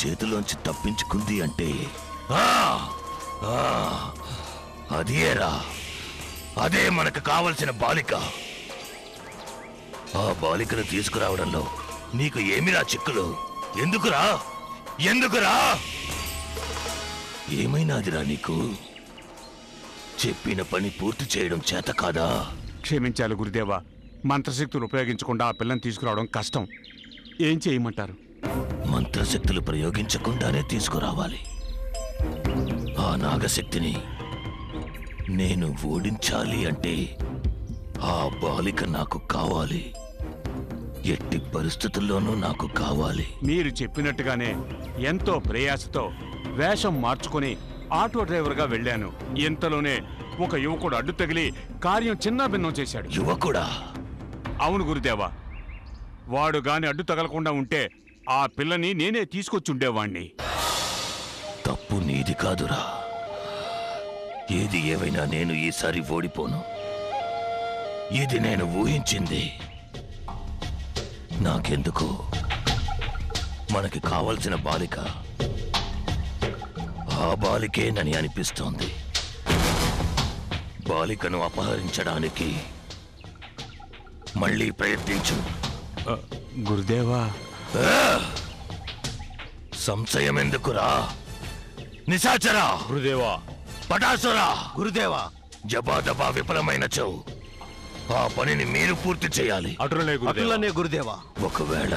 చేతిలోంచి తప్పించుకుంది అంటే అదేరా, అదే మనకు కావలసిన బాలిక. ఆ బాలికను తీసుకురావడంలో నీకు ఏమిరా చిక్కులు? ఎందుకురా ఎందుకురా? ఏమైనాదిరా నీకు? చెప్పిన పని పూర్తి చేయడం చేత కాదా? క్షమించాలి గురుదేవా, మంత్రశక్తులు ఉపయోగించకుండా ఆ పిల్లని తీసుకురావడం కష్టం. ఏం చేయమంటారు? మంత్రశక్తులు ప్రయోగించకుండానే తీసుకురావాలి. ఆ నాగశక్తిని నేను ఓడించాలి అంటే ఆ బాలిక నాకు కావాలి. ఎట్టి పరిస్థితుల్లోనూ నాకు కావాలి. మీరు చెప్పినట్టుగానే ఎంతో ప్రయాసతో వేషం మార్చుకుని ఆటో డ్రైవర్గా వెళ్ళాను. ఇంతలోనే ఒక యువకుడు అడ్డు తగిలి కార్యం చిన్నాభిన్నం చేశాడు. యువకుడా? అవును గురుదేవా, వాడు గాని అడ్డు తగలకుండా ఉంటే ఆ పిల్లని నేనే తీసుకొచ్చుండేవాణ్ణి. తప్పు నీది కాదురా. ఏది ఏమైనా నేను ఈసారి ఓడిపోను. ఇది నేను ఊహించింది. నాకెందుకు మనకి కావలసిన బాలిక ఆ బాలికేనని అనిపిస్తోంది. బాలికను అపహరించడానికి మళ్ళీ ప్రయత్నించు. గురుదేవా, సంశయం ఎందుకురా? నిశాచరా! గురుదేవా! పటాసురా! గురుదేవా! జబాదబా విఫలమైనచో ఆ పనిని మీరు పూర్తి చేయాలి. అటులనే గురుదేవా. ఒకవేళ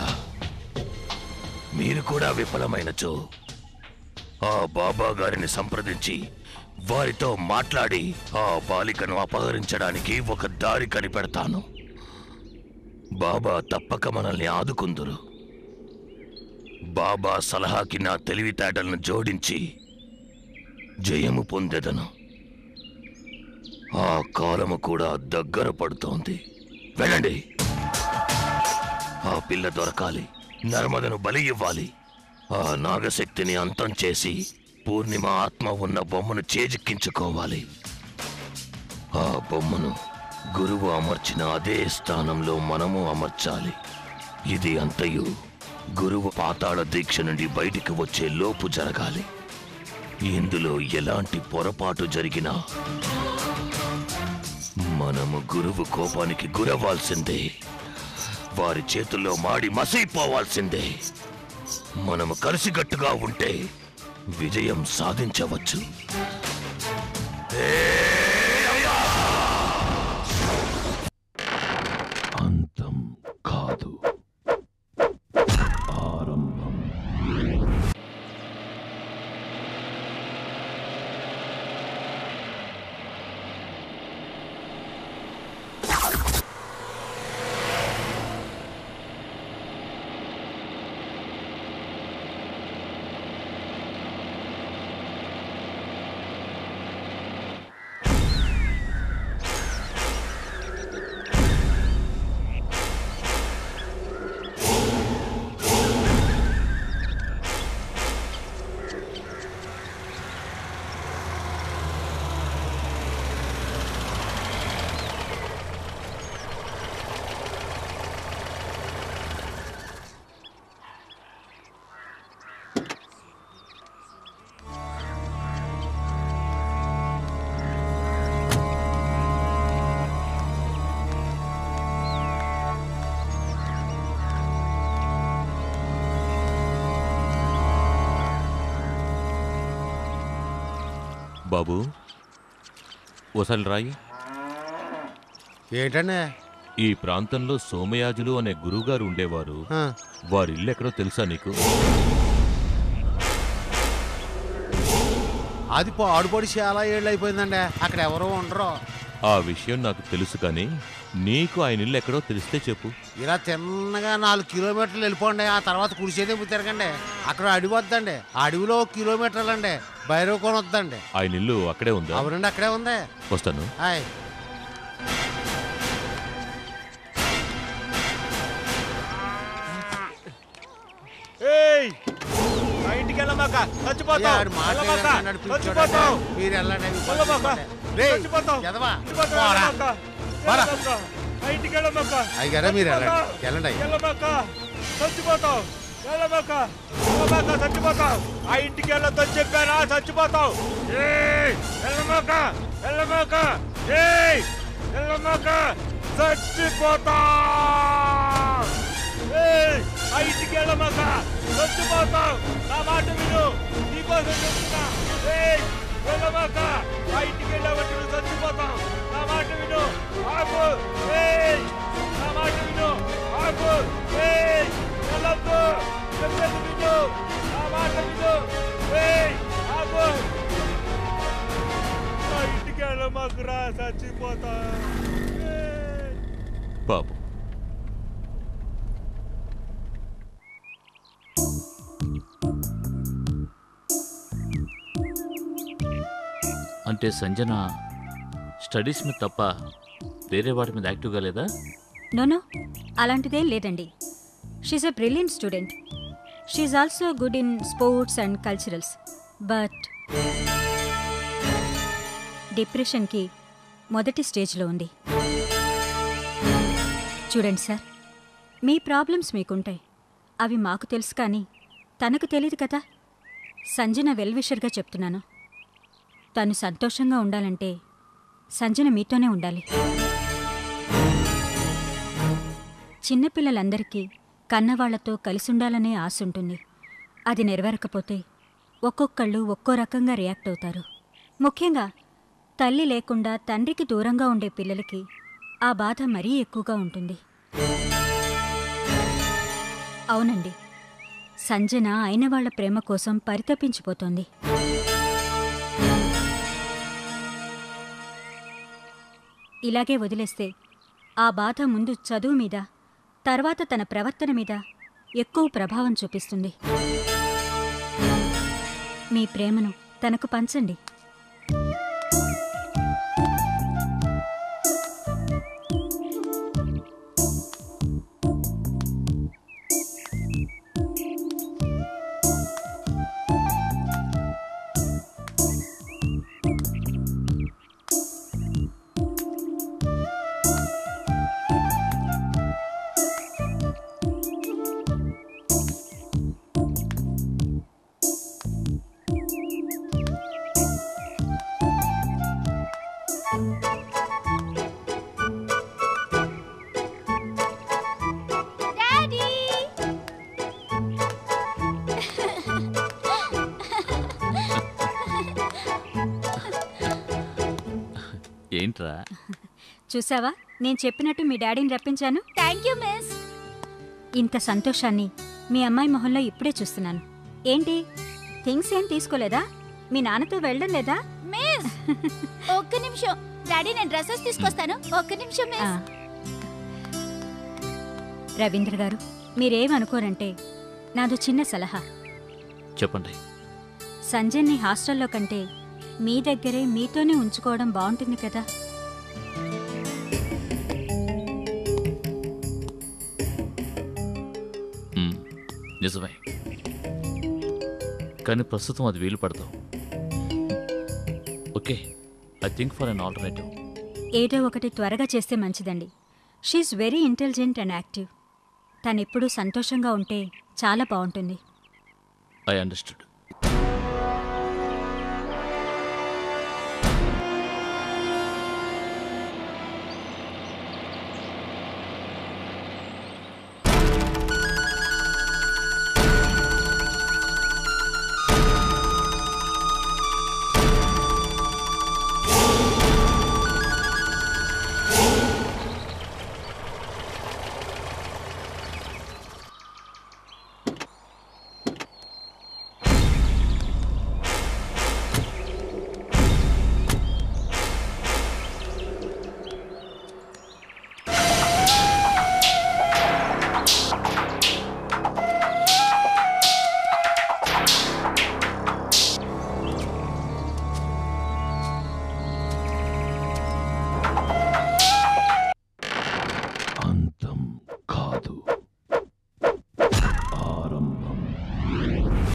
మీరు కూడా విఫలమైనచో ఆ బాబా గారిని సంప్రదించి వారితో మాట్లాడి ఆ బాలికను అపహరించడానికి ఒక దారి కనిపెడతాను. బాబా తప్పక మనల్ని ఆదుకుందురు. బాబా సలహాకి నా తెలివితేటలను జోడించి జయము పొందెదను. ఆ కాలము కూడా దగ్గర పడుతోంది. వెళ్ళండి. ఆ పిల్ల దొరకాలి. నర్మదను బలి ఇవ్వాలి. ఆ నాగశక్తిని అంతం చేసి పూర్ణిమ ఆత్మ ఉన్న బొమ్మను చేజిక్కించుకోవాలి. ఆ బొమ్మను గురువు అమర్చిన అదే స్థానంలో మనము అమర్చాలి. ఇది అంతయు గురువు పాతాళ దీక్ష నుండి బయటికి వచ్చే లోపు జరగాలి. ఇందులో ఎలాంటి పొరపాటు జరిగినా మనము గురువు కోపానికి గురవ్వాల్సిందే. వారి చేతుల్లో మాడి మసైపోవాల్సిందే. మనము కలిసికట్టుగా ఉంటే విజయం సాధించవచ్చు. అంతం కాదు, ఆరంభం. బాబు, ఓసారి రాయి. ఏంటండి? ఈ ప్రాంతంలో సోమయాజులు అనే గురువుగారు ఉండేవారు. వారి ఇల్లు ఎక్కడో తెలుసా నీకు? అది పాడుపడి చాలా ఏళ్ళు అయిపోయిందండి. అక్కడ ఎవరో ఉండరు. ఆ విషయం నాకు తెలుసు, కానీ నీకు ఆయన ఇల్లు ఎక్కడో తెలిస్తే చెప్పు. ఇలా తిన్నగా 4 కిలోమీటర్లు వెళ్ళిపోండి. ఆ తర్వాత కుడిచేదే తిరగండి. అక్కడ అడవి వద్దండి. అడవిలో 1 కిలోమీటర్లండి భైరవ కోన వద్దండి. ఆయన ఇల్లు అక్కడే ఉందా? అవునండి, అక్కడే ఉంది. వస్తాను. హాయ్. ఇంటికి వెళ్ళమాక, చచ్చిపోతావు. మీరు వెళ్ళండి. ఇంటికి వెళ్ళమాక, అయ్యారా మీరు వెళ్ళండి. వెళ్ళండి. చచ్చిపోతావు. వెళ్ళమాక చచ్చిపోతావు. ఆ ఇంటికి వెళ్ళొద్దని చెప్పానా, చచ్చిపోతావు. వెళ్ళమాక వెళ్ళమాక చచ్చిపోతా. ఆ ఇంటికి వెళ్ళమాక చచ్చిపోతావు. నా మాట విను, నీకోసం చెప్తున్నా. వెళ్ళమాక ఆ ఇంటికి వెళ్ళామంటే నువ్వు చచ్చిపోతావు. నా మాట విను, ఆగు. నా మాట విను, ఆగు. వెళ్ళొద్దు, చెప్పేది విను, నా మాట విను. ఆగు. ఆ ఇంటికి వెళ్ళమాకు రా, చచ్చిపోతా. పాపం అంటే సంజన స్టడీస్ మీద తప్ప వేరే వాటి మీద యాక్టివ్గా లేదా? నోనో, అలాంటిదేం లేదండి. She's a brilliant student. She's also good in sports and culturals. But డిప్రెషన్కి మొదటి స్టేజ్లో ఉంది. చూడండి సార్, మీ ప్రాబ్లమ్స్ మీకుంటాయి, అవి మాకు తెలుసు, కానీ తనకు తెలియదు కదా. సంజన వెల్విషర్గా చెప్తున్నాను. తను సంతోషంగా ఉండాలంటే సంజన మీతోనే ఉండాలి. చిన్నపిల్లలందరికీ కన్నవాళ్లతో కలిసుండాలనే ఆశ ఉంటుంది. అది నెరవేరకపోతే ఒక్కొక్కళ్ళు ఒక్కో రకంగా రియాక్ట్ అవుతారు. ముఖ్యంగా తల్లి లేకుండా తండ్రికి దూరంగా ఉండే పిల్లలకి ఆ బాధ మరీ ఎక్కువగా ఉంటుంది. అవునండి, సంజన అయిన వాళ్ల ప్రేమ కోసం పరితపించిపోతోంది. ఇలాగే వదిలేస్తే ఆ బాధ ముందు చదువు మీద, తర్వాత తన ప్రవర్తన మీద ఎక్కువ ప్రభావం చూపిస్తుంది. మీ ప్రేమను తనకు పంచండి. ఏంట్రా? చూసావా, నేను చెప్పినట్టు మీ డాడీని రప్పించాను. Thank you miss. ఇంత సంతోషాన్ని మీ అమ్మాయి మొహంలో ఇప్పుడే చూస్తున్నాను. ఏంటి, థింగ్స్ ఏం తీసుకోలేదా? మీ నాన్నతో వెళ్ళడం లేదా? మిస్ ఒక్క నిమిషం డాడీ, నేను డ్రెస్సెస్ తీసుకొస్తాను. ఒక్క నిమిషం మిస్. రవీంద్ర గారు, మీరేమనుకోరంటే నాదో చిన్న సలహా. చెప్పండి. సంజయ్ని హాస్టల్లో కంటే మీ దగ్గరే మీతోనే ఉంచుకోవడం బాగుంటుంది కదా. నిజమే, కానీ ప్రస్తుతం అది వీలు పడతాం. Okay, I think for an alternative. ఏదో ఒకటి త్వరగా చేస్తే మంచిదండి. She's very intelligent and active. తనెప్పుడూ సంతోషంగా ఉంటే చాలా బాగుంటుంది. I understood.